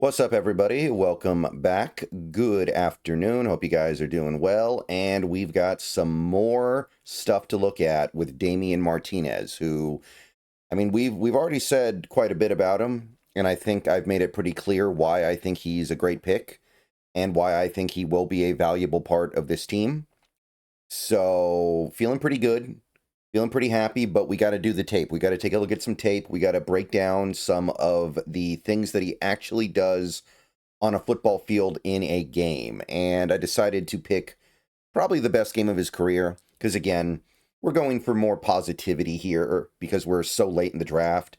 What's up, everybody? Welcome back. Good afternoon. Hope you guys are doing well. And we've got some more stuff to look at with Damien Martinez, who, we've already said quite a bit about him, and I think I've made it pretty clear why I think he's a great pick and why I think he will be a valuable part of this team. So, feeling pretty good, feeling pretty happy, but we got to do the tape. We got to take a look at some tape. We got to break down some of the things that he actually does on a football field in a game. And I decided to pick probably the best game of his career because, again, we're going for more positivity here because we're so late in the draft.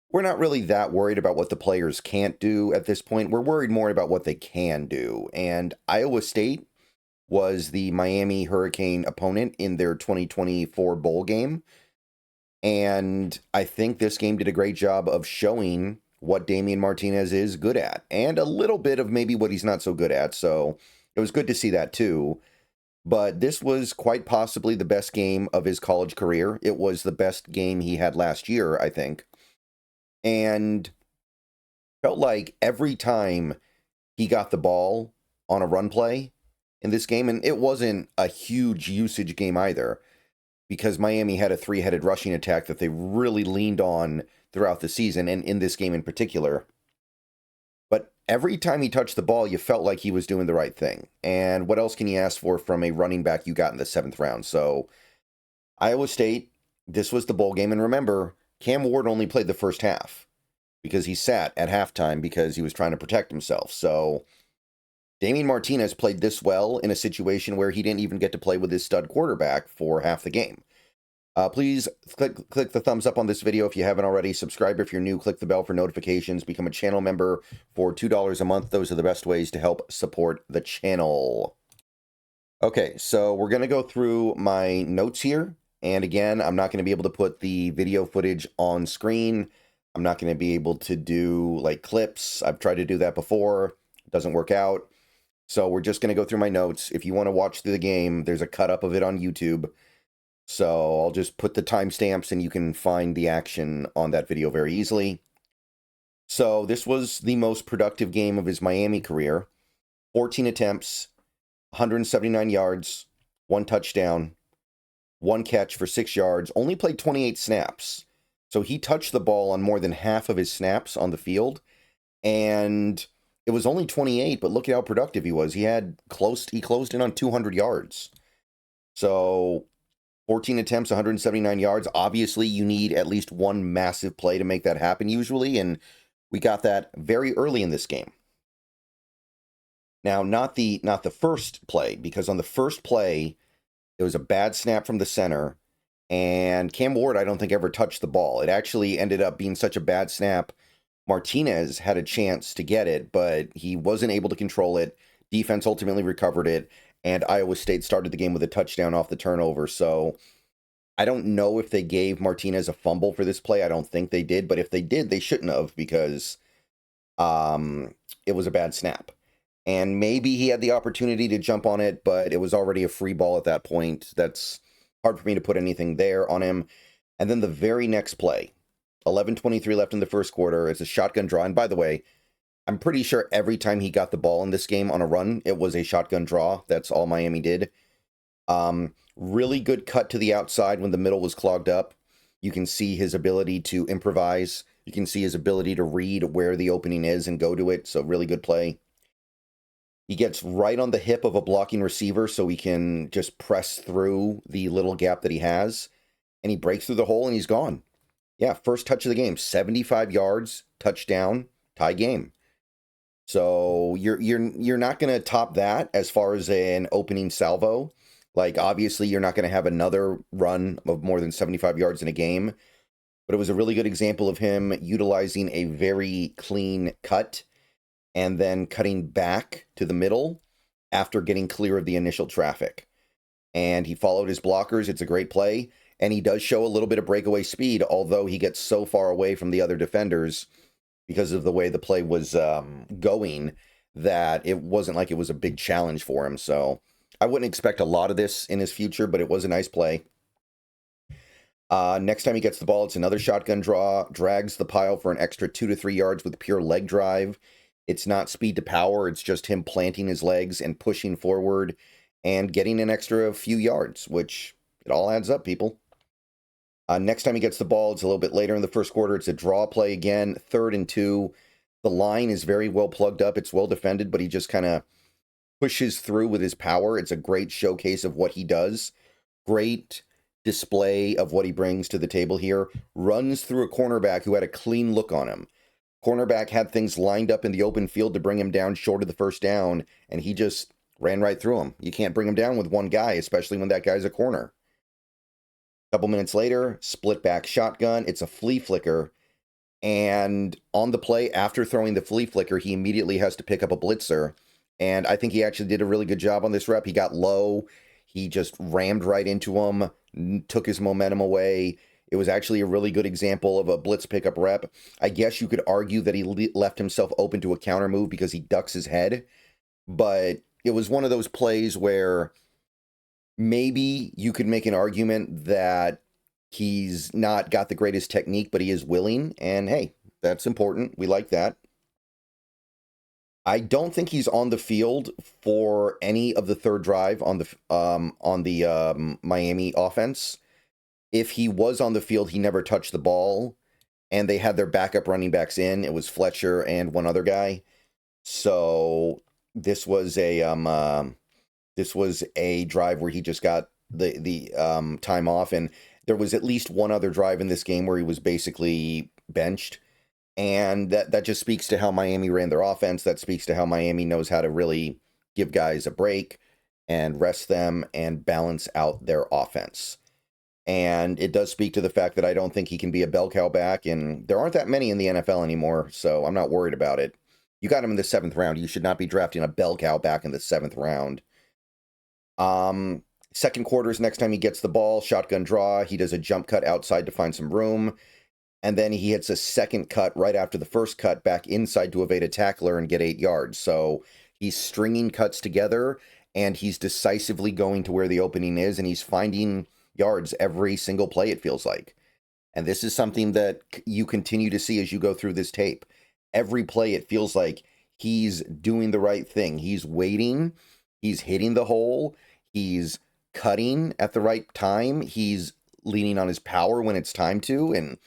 We're not really that worried about what the players can't do at this point. We're worried more about what they can do. And Iowa State was the Miami Hurricane opponent in their 2024 bowl game. And I think this game did a great job of showing what Damien Martinez is good at and a little bit of maybe what he's not so good at. So it was good to see that too. But this was quite possibly the best game of his college career. It was the best game he had last year, I think. And felt like every time he got the ball on a run play in this game, and it wasn't a huge usage game either, because Miami had a three-headed rushing attack that they really leaned on throughout the season, and in this game in particular. But every time he touched the ball, you felt like he was doing the right thing. And what else can you ask for from a running back you got in the 7th round? So, Iowa State, this was the bowl game, and remember, Cam Ward only played the first half because he sat at halftime because he was trying to protect himself. So, Damien Martinez played this well in a situation where he didn't even get to play with his stud quarterback for half the game. Please click the thumbs up on this video if you haven't already. Subscribe if you're new. Click the bell for notifications. Become a channel member for $2 a month. Those are the best ways to help support the channel. Okay, so we're going to go through my notes here. And again, I'm not going to be able to put the video footage on screen. I'm not going to be able to do like clips. I've tried to do that before. It doesn't work out. So we're just going to go through my notes. If you want to watch through the game, there's a cut up of it on YouTube. So I'll just put the timestamps and you can find the action on that video very easily. So this was the most productive game of his Miami career. 14 attempts, 179 yards, 1 touchdown, 1 catch for 6 yards, only played 28 snaps. So he touched the ball on more than half of his snaps on the field. And it was only 28, but look at how productive he was. He closed in on 200 yards. So 14 attempts, 179 yards. Obviously, you need at least one massive play to make that happen usually, and we got that very early in this game. Now, not the first play, because on the first play, it was a bad snap from the center, and Cam Ward, I don't think, ever touched the ball. It actually ended up being such a bad snap, Martinez had a chance to get it, but he wasn't able to control it. Defense ultimately recovered it, and Iowa State started the game with a touchdown off the turnover. So I don't know if they gave Martinez a fumble for this play. I don't think they did, but if they did, they shouldn't have because it was a bad snap. And maybe he had the opportunity to jump on it, but it was already a free ball at that point. That's hard for me to put anything there on him. And then the very next play, 11:23 left in the first quarter. It's a shotgun draw. And by the way, I'm pretty sure every time he got the ball in this game on a run, it was a shotgun draw. That's all Miami did. Really good cut to the outside when the middle was clogged up. You can see his ability to improvise. You can see his ability to read where the opening is and go to it. So really good play. He gets right on the hip of a blocking receiver so he can just press through the little gap that he has. And he breaks through the hole and he's gone. Yeah, first touch of the game, 75 yards, touchdown, tie game. So you're not going to top that as far as an opening salvo. Like, obviously, you're not going to have another run of more than 75 yards in a game. But it was a really good example of him utilizing a very clean cut and then cutting back to the middle after getting clear of the initial traffic. And he followed his blockers. It's a great play. And he does show a little bit of breakaway speed, although he gets so far away from the other defenders because of the way the play was going that it wasn't like it was a big challenge for him. So I wouldn't expect a lot of this in his future, but it was a nice play. Next time he gets the ball, it's another shotgun draw, drags the pile for an extra 2 to 3 yards with pure leg drive. It's not speed to power. It's just him planting his legs and pushing forward and getting an extra few yards, which it all adds up, people. Next time he gets the ball, it's a little bit later in the first quarter. It's a draw play again, 3rd and 2. The line is very well plugged up. It's well defended, but he just kind of pushes through with his power. It's a great showcase of what he does. Great display of what he brings to the table here. Runs through a cornerback who had a clean look on him. Cornerback had things lined up in the open field to bring him down short of the first down, and he just ran right through him. You can't bring him down with one guy, especially when that guy's a corner. A couple minutes later, split back shotgun. It's a flea flicker. And on the play, after throwing the flea flicker, he immediately has to pick up a blitzer. And I think he actually did a really good job on this rep. He got low. He just rammed right into him, took his momentum away. It was actually a really good example of a blitz pickup rep. I guess you could argue that he left himself open to a counter move because he ducks his head. But it was one of those plays where maybe you could make an argument that he's not got the greatest technique, but he is willing. And hey, that's important. We like that. I don't think he's on the field for any of the third drive on the Miami offense. If he was on the field, he never touched the ball, and they had their backup running backs in. It was Fletcher and one other guy. So this was a drive where he just got the time off, and there was at least one other drive in this game where he was basically benched. And that just speaks to how Miami ran their offense. That speaks to how Miami knows how to really give guys a break and rest them and balance out their offense. And it does speak to the fact that I don't think he can be a bell cow back, and there aren't that many in the NFL anymore, so I'm not worried about it. You got him in the 7th round. You should not be drafting a bell cow back in the 7th round. Second quarter is next time he gets the ball, shotgun draw. He does a jump cut outside to find some room. And then he hits a second cut right after the first cut back inside to evade a tackler and get 8 yards. So he's stringing cuts together, and he's decisively going to where the opening is, and he's finding yards every single play, it feels like. And this is something that you continue to see as you go through this tape. Every play, it feels like he's doing the right thing. He's waiting. He's hitting the hole. He's cutting at the right time. He's leaning on his power when it's time to, and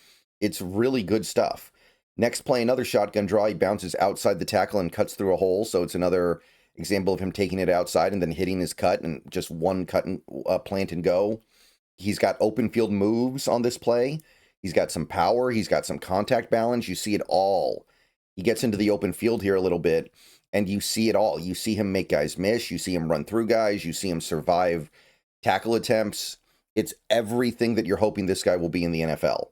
it's really good stuff. Next play, another shotgun draw. He bounces outside the tackle and cuts through a hole. So it's another example of him taking it outside and then hitting his cut and just one cut and plant and go. He's got open field moves on this play. He's got some power. He's got some contact balance. You see it all. He gets into the open field here a little bit, and you see it all. You see him make guys miss. You see him run through guys. You see him survive tackle attempts. It's everything that you're hoping this guy will be in the NFL.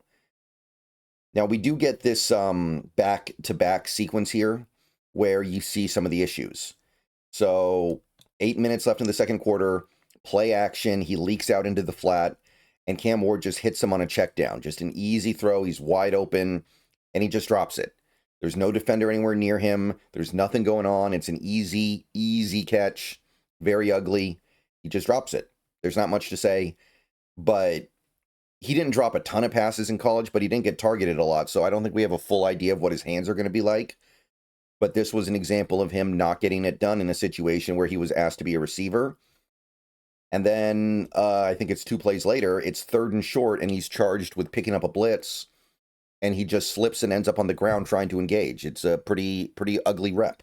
Now, we do get this back-to-back sequence here where you see some of the issues. So 8 minutes left in the second quarter, play action, he leaks out into the flat, and Cam Ward just hits him on a check down. Just an easy throw, he's wide open, and he just drops it. There's no defender anywhere near him. There's nothing going on. It's an easy catch, very ugly. He just drops it. There's not much to say, but he didn't drop a ton of passes in college, but he didn't get targeted a lot, so I don't think we have a full idea of what his hands are going to be like. But this was an example of him not getting it done in a situation where he was asked to be a receiver. And then I think it's 2 plays later, it's 3rd and short, and he's charged with picking up a blitz, and he just slips and ends up on the ground trying to engage. It's a pretty ugly rep.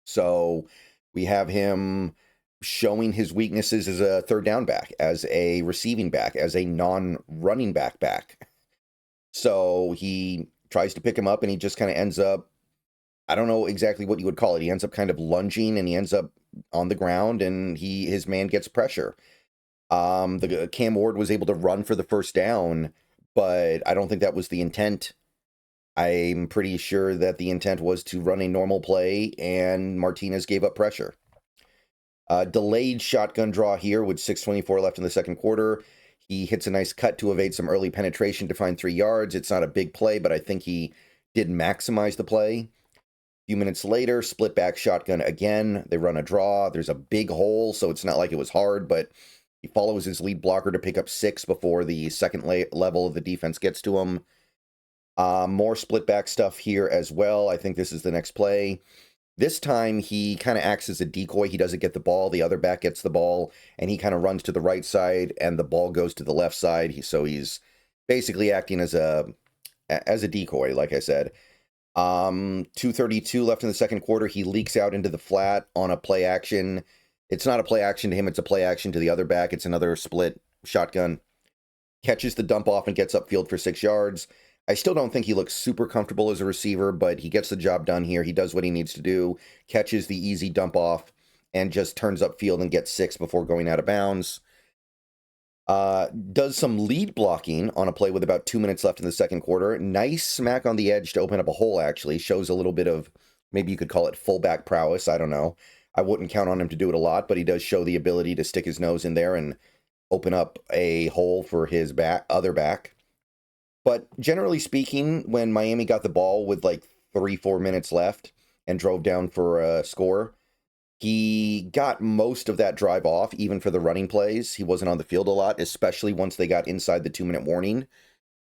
So we have him showing his weaknesses as a third down back, as a receiving back, as a non-running back. So he tries to pick him up, and he just kind of ends up, I don't know exactly what you would call it. He ends up kind of lunging, and he ends up on the ground, and his man gets pressure. The Cam Ward was able to run for the first down, but I don't think that was the intent. I'm pretty sure that the intent was to run a normal play, and Martinez gave up pressure. Delayed shotgun draw here with 6:24 left in the second quarter. He hits a nice cut to evade some early penetration to find 3 yards. It's not a big play, but I think he did maximize the play. A few minutes later, split back shotgun again. They run a draw. There's a big hole, so it's not like it was hard, but he follows his lead blocker to pick up 6 before the second level of the defense gets to him. More split back stuff here as well. I think this is the next play. This time he kind of acts as a decoy. He doesn't get the ball. The other back gets the ball, and he kind of runs to the right side, and the ball goes to the left side. So he's basically acting as a decoy, like I said. 2:32 left in the second quarter. He leaks out into the flat on a play action. It's not a play action to him. It's a play action to the other back. It's another split shotgun. Catches the dump off and gets upfield for 6 yards. I still don't think he looks super comfortable as a receiver, but he gets the job done here. He does what he needs to do, catches the easy dump off, and just turns upfield and gets 6 before going out of bounds. Does some lead blocking on a play with about 2 minutes left in the second quarter. Nice smack on the edge to open up a hole, actually. Shows a little bit of, maybe you could call it fullback prowess. I don't know. I wouldn't count on him to do it a lot, but he does show the ability to stick his nose in there and open up a hole for his other back. But generally speaking, when Miami got the ball with like 3-4 minutes left and drove down for a score, he got most of that drive off, even for the running plays. He wasn't on the field a lot, especially once they got inside the 2-minute warning.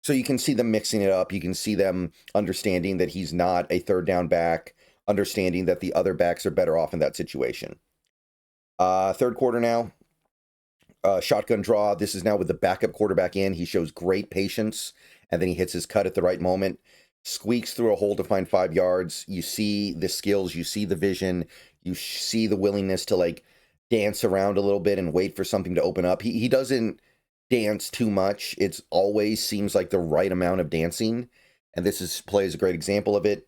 So you can see them mixing it up. You can see them understanding that he's not a third down back, understanding that the other backs are better off in that situation. Third quarter now. Shotgun draw. This is now with the backup quarterback in. He shows great patience, and then he hits his cut at the right moment. Squeaks through a hole to find 5 yards. You see the skills. You see the vision. You see the willingness to like dance around a little bit and wait for something to open up. He doesn't dance too much. It's always seems like the right amount of dancing. And this play is a great example of it.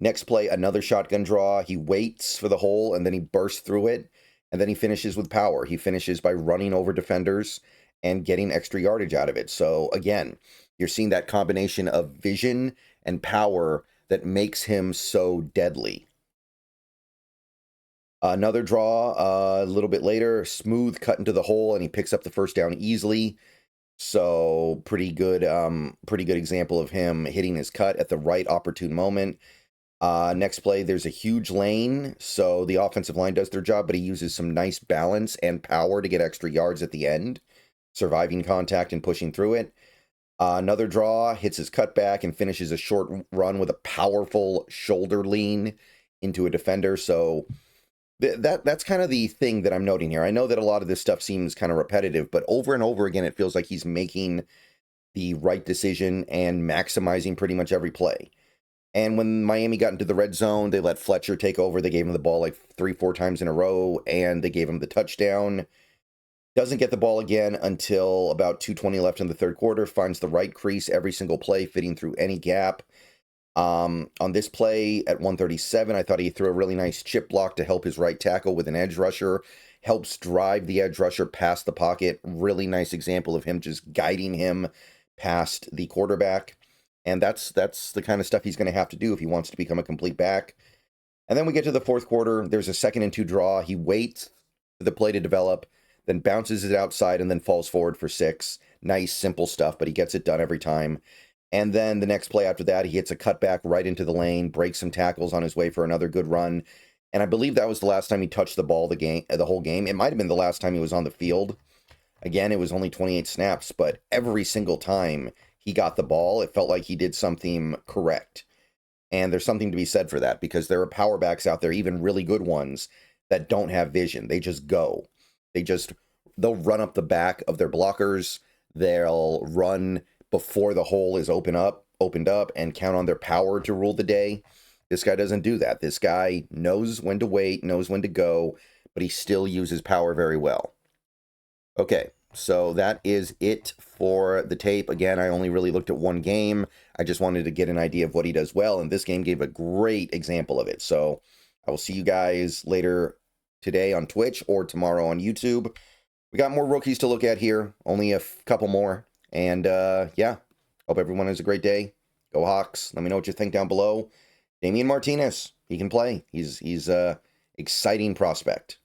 Next play, another shotgun draw. He waits for the hole and then he bursts through it. And then he finishes with power. He finishes by running over defenders and getting extra yardage out of it. So again, you're seeing that combination of vision and power that makes him so deadly. Another draw a little bit later, smooth cut into the hole, and he picks up the first down easily. So pretty good example of him hitting his cut at the right opportune moment. Next play, there's a huge lane, so the offensive line does their job, but he uses some nice balance and power to get extra yards at the end, surviving contact and pushing through it. Another draw, hits his cutback and finishes a short run with a powerful shoulder lean into a defender. So that's kind of the thing that I'm noting here. I know that a lot of this stuff seems kind of repetitive, but over and over again, it feels like he's making the right decision and maximizing pretty much every play. And when Miami got into the red zone, they let Fletcher take over. They gave him the ball like 3-4 times in a row, and they gave him the touchdown. Doesn't get the ball again until about 2:20 left in the third quarter. Finds the right crease every single play, fitting through any gap. On this play at 1:37, I thought he threw a really nice chip block to help his right tackle with an edge rusher. Helps drive the edge rusher past the pocket. Really nice example of him just guiding him past the quarterback. And that's the kind of stuff he's going to have to do if he wants to become a complete back. And then we get to the fourth quarter. There's a 2nd and 2 draw. He waits for the play to develop, then bounces it outside, and then falls forward for 6. Nice, simple stuff, but he gets it done every time. And then the next play after that, he hits a cutback right into the lane, breaks some tackles on his way for another good run. And I believe that was the last time he touched the ball the whole game. It might have been the last time he was on the field. Again, it was only 28 snaps, but every single time he got the ball, it felt like he did something correct. And there's something to be said for that, because there are power backs out there, even really good ones, that don't have vision. They just go. They'll run up the back of their blockers. They'll run before the hole is opened up and count on their power to rule the day. This guy doesn't do that. This guy knows when to wait, knows when to go, but he still uses power very well. Okay, so that is it for the tape. Again, I only really looked at one game. I just wanted to get an idea of what he does well, and this game gave a great example of it. So I will see you guys later today on Twitch or tomorrow on YouTube. We got more rookies to look at here, only a couple more. And yeah, hope everyone has a great day. Go Hawks. Let me know what you think down below. Damien Martinez, he can play. He's a exciting prospect.